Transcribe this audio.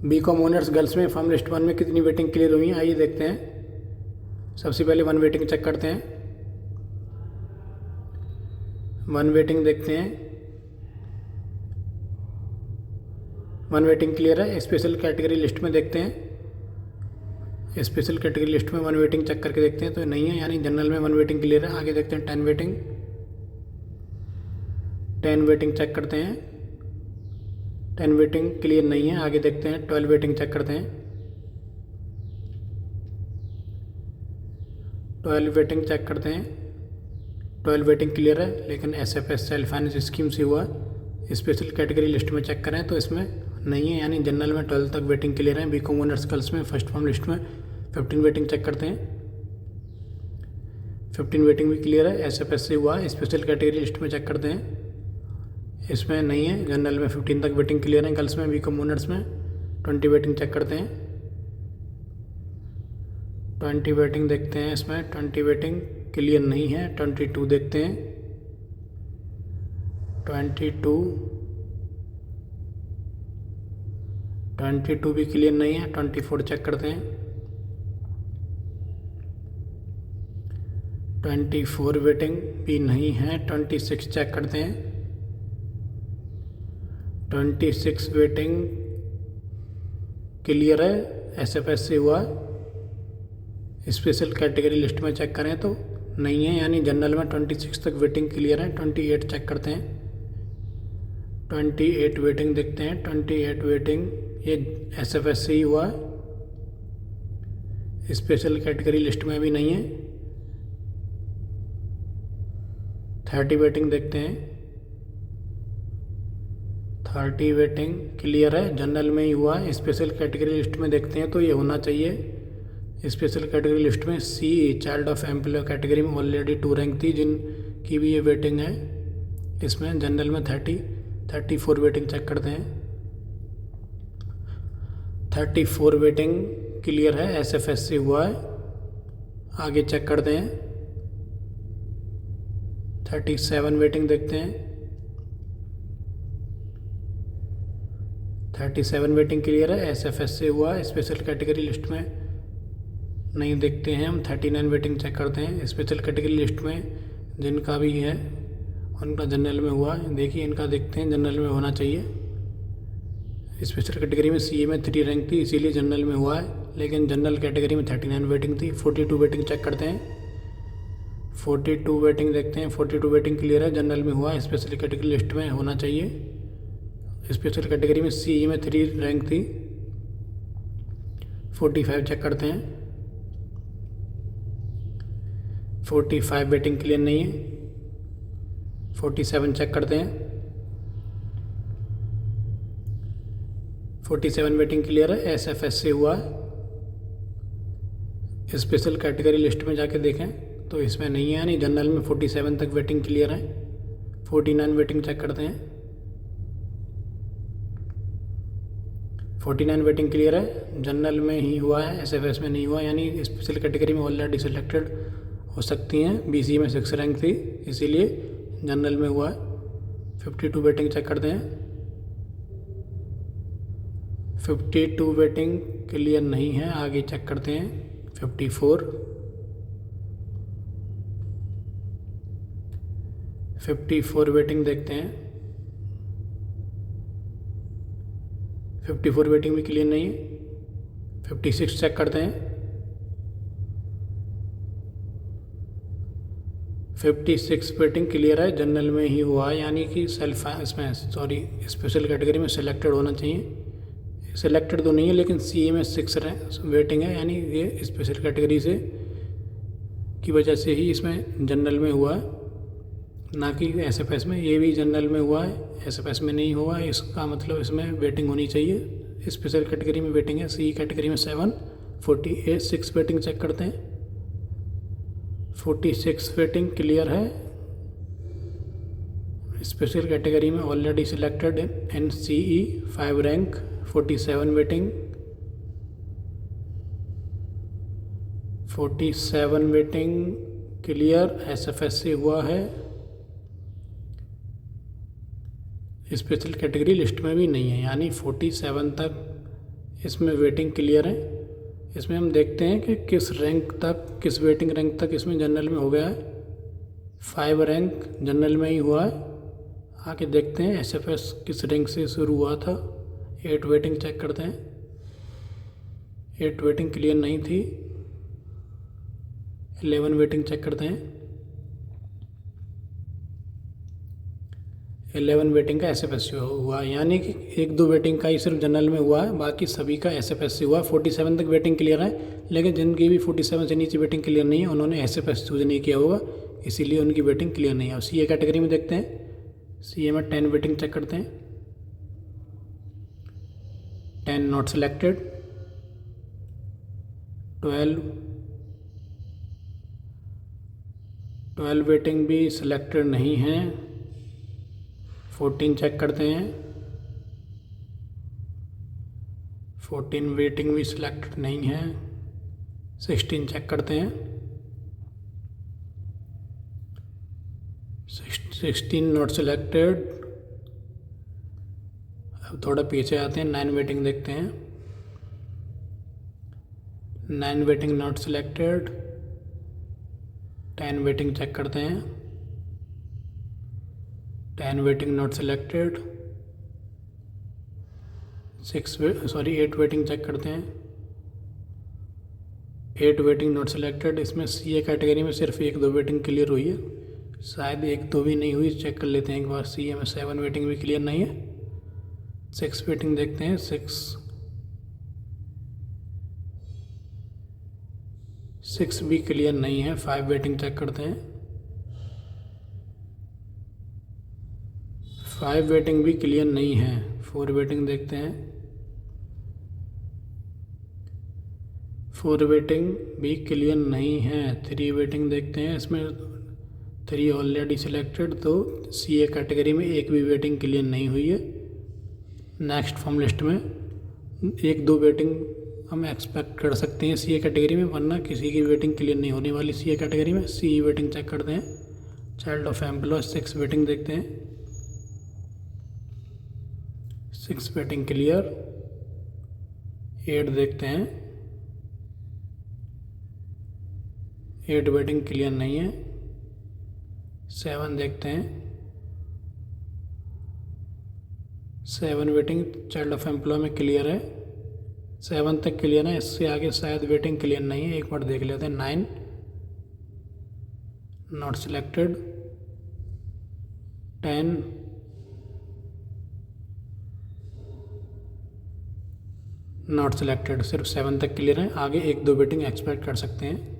BCom honours girls में form list 1 में कितनी वेटिंग क्लियर हुई हैं, आइए देखते हैं। सबसे पहले 1 वेटिंग चेक करते हैं। 1 वेटिंग देखते हैं। 1 वेटिंग क्लियर है। स्पेशल कैटेगरी लिस्ट में देखते हैं। स्पेशल कैटेगरी लिस्ट में 1 वेटिंग चेक करके देखते हैं तो नहीं है, यानी जनरल में 1 वेटिंग क्लियर है। आगे देखते हैं 10 वेटिंग। 10 वेटिंग चेक करते हैं। 10 वेटिंग क्लियर नहीं है। आगे देखते हैं 12 वेटिंग चेक करते हैं। 12 वेटिंग चेक करते हैं। 12 वेटिंग क्लियर है, लेकिन SFS सेल्फ फाइनेंस स्कीम से हुआ। स्पेशल कैटेगरी लिस्ट में चेक करें तो इसमें नहीं है, यानी जनरल में 12 तक वेटिंग क्लियर है। बीकॉम ऑनर्स गर्ल्स में फर्स्ट फॉर्म लिस्ट में 15 वेटिंग चेक करते हैं। 15 वेटिंग भी क्लियर है। SFS से हुआ। स्पेशल कैटेगरी लिस्ट में चेक करते हैं, इसमें नहीं है। जनरल में 15 तक वेटिंग क्लियर है गर्ल्स में। बीकॉम ऑनर्स में 20 वेटिंग चेक करते हैं। 20 वेटिंग देखते हैं, इसमें 20 वेटिंग क्लियर नहीं है। 22 देखते हैं। 22 भी क्लियर नहीं है। 24 चेक करते हैं। 24 वेटिंग भी नहीं है। 26 चेक करते हैं। 26 वेटिंग क्लियर है। SFS से हुआ। स्पेशल कैटेगरी लिस्ट में चेक करें तो नहीं है, यानी जनरल में 26 तक वेटिंग क्लियर है। 28 चेक करते हैं। 28 वेटिंग देखते हैं। 28 वेटिंग ये SFS से ही हुआ। स्पेशल कैटेगरी लिस्ट में भी नहीं है। 30 वेटिंग देखते हैं। 30 वेटिंग क्लियर है, जनरल में ही हुआ। स्पेशल कैटेगरी लिस्ट में देखते हैं तो ये होना चाहिए। स्पेशल कैटेगरी लिस्ट में C child of employ category में ऑलरेडी 2 रैंक थी, जिनकी भी ये वेटिंग है। इसमें जनरल में 34 वेटिंग चेक करते हैं। 34 वेटिंग क्लियर है। SFS से हुआ है। आगे चेक करते हैं। 37 वेटिंग देखते हैं। 37 वेटिंग क्लियर है। SFS से हुआ। स्पेशल कैटेगरी लिस्ट में नहीं देखते हैं हम। 39 वेटिंग चेक करते हैं। स्पेशल कैटेगरी लिस्ट में जिनका भी है उनका जनरल में हुआ। देखिए इनका देखते हैं, जनरल में होना चाहिए। स्पेशल कैटेगरी में CA में 3 रैंक थी, इसीलिए जनरल में हुआ है, लेकिन जनरल कैटेगरी में 39 वेटिंग थी। 42 वेटिंग चेक करते हैं। 42 वेटिंग देखते हैं। 42 वेटिंग क्लियर है, जनरल में हुआ। स्पेशल कैटेगरी लिस्ट में होना चाहिए। स्पेशल कैटेगरी में CE में 3 रैंक थी। 45 चेक करते हैं। 45 वेटिंग क्लियर नहीं है। 47 चेक करते हैं। 47 वेटिंग क्लियर है। SFS से हुआ। स्पेशल कैटेगरी लिस्ट में जाके देखें तो इसमें नहीं है, यानी जनरल में 47 तक वेटिंग क्लियर है। 49 वेटिंग चेक करते हैं। 49 वेटिंग क्लियर है, जनरल में ही हुआ है। SFS में नहीं हुआ, यानी स्पेशल कैटेगरी में ऑलरेडी सिलेक्टेड हो सकती हैं। BC में 6 रैंक थी, इसीलिए जनरल में हुआ। 52 वेटिंग चेक करते हैं। 52 वेटिंग क्लियर नहीं है। आगे चेक करते हैं। 54 वेटिंग देखते हैं। 54 वेटिंग भी क्लियर नहीं है। 56 चेक करते हैं। 56 वेटिंग क्लियर है, जनरल में ही हुआ, यानी कि स्पेशल कैटेगरी में सिलेक्टेड होना चाहिए। सिलेक्टेड तो नहीं है, लेकिन CA में 6 वेटिंग है, यानी ये स्पेशल कैटेगरी से की वजह से ही इसमें जनरल में हुआ है, ना कि SFS में। ये भी जनरल में हुआ है, SFS में नहीं हुआ है। इसका मतलब इसमें वेटिंग होनी चाहिए। स्पेशल कैटेगरी में वेटिंग है। CE कैटेगरी में 7। 46 वेटिंग चेक करते हैं। 46 वेटिंग क्लियर है। स्पेशल कैटेगरी में already selected in CE 5 rank. 47 waiting. 47 waiting clear SFS से हुआ है। स्पेशल कैटेगरी लिस्ट में भी नहीं है, यानी 47 तक इसमें वेटिंग क्लियर है। इसमें हम देखते हैं कि किस रैंक तक, किस वेटिंग रैंक तक इसमें जनरल में हो गया है। 5 रैंक जनरल में ही हुआ है। आके देखते हैं एसएफएस किस रैंक से शुरू हुआ था। 8 वेटिंग चेक करते हैं। 8 वेटिंग क्लियर नहीं थी। 11 वेटिंग चेक करते हैं। 11 वेटिंग का एसएफएस हुआ, यानी कि 1-2 वेटिंग का ही सिर्फ जनरल में हुआ है, बाकी सभी का एसएफएस हुआ। 47 तक वेटिंग क्लियर है, लेकिन जिनकी भी 47 से नीचे वेटिंग क्लियर नहीं है उन्होंने एसएफएस चूज नहीं किया होगा, इसीलिए उनकी वेटिंग क्लियर नहीं है। अब सीए कैटेगरी में देखते हैं। सीए में 10 वेटिंग चेक करते हैं। 10 नॉट सिलेक्टेड। 12 वेटिंग भी सिलेक्टेड नहीं है। 14 चेक करते हैं। 14 वेटिंग भी सिलेक्टेड नहीं है। 16 चेक करते हैं। 16 नॉट सिलेक्टेड। अब थोड़ा पीछे आते हैं, 9 वेटिंग देखते हैं। 9 waiting not selected. 10 waiting check करते हैं। 10 waiting not selected. 8 waiting check करते हैं। 8 वेटिंग नॉट सिलेक्टेड। इसमें सीए कैटेगरी में सिर्फ 1-2 वेटिंग क्लियर हुई है, शायद 1-2 भी नहीं हुई, चेक कर लेते हैं एक बार। सीए में 7 वेटिंग भी क्लियर नहीं है। 6 वेटिंग देखते हैं। 6 भी क्लियर नहीं है। 5 वेटिंग चेक करते हैं। 5 वेटिंग भी क्लियर नहीं है। 4 वेटिंग देखते हैं। 4 वेटिंग भी क्लियर नहीं है। 3 वेटिंग देखते हैं। इसमें 3 ऑलरेडी सिलेक्टेड, तो सीए कैटेगरी में 1 भी वेटिंग क्लियर नहीं हुई है। नेक्स्ट फॉर्म लिस्ट में 1-2 वेटिंग हम एक्सपेक्ट कर सकते हैं सीए कैटेगरी में, वरना किसी की वेटिंग क्लियर नहीं होने वाली सीए कैटेगरी में। सी वेटिंग चेक करते हैं। चाइल्ड ऑफ एम्प्लॉय 6 वेटिंग देखते हैं। 6 वेटिंग क्लियर। 8 देखते हैं। 8 वेटिंग क्लियर नहीं है। 7 देखते हैं। 7 वेटिंग चाइल्ड ऑफ एम्प्लॉय में क्लियर है। 7 तक क्लियर है, इससे आगे शायद वेटिंग क्लियर नहीं है, एक बार देख लेते हैं। 9 नॉट सिलेक्टेड। 10 not selected. सिर्फ 7 तक क्लियर है, आगे 1-2 वेटिंग एक्सपेक्ट कर सकते हैं।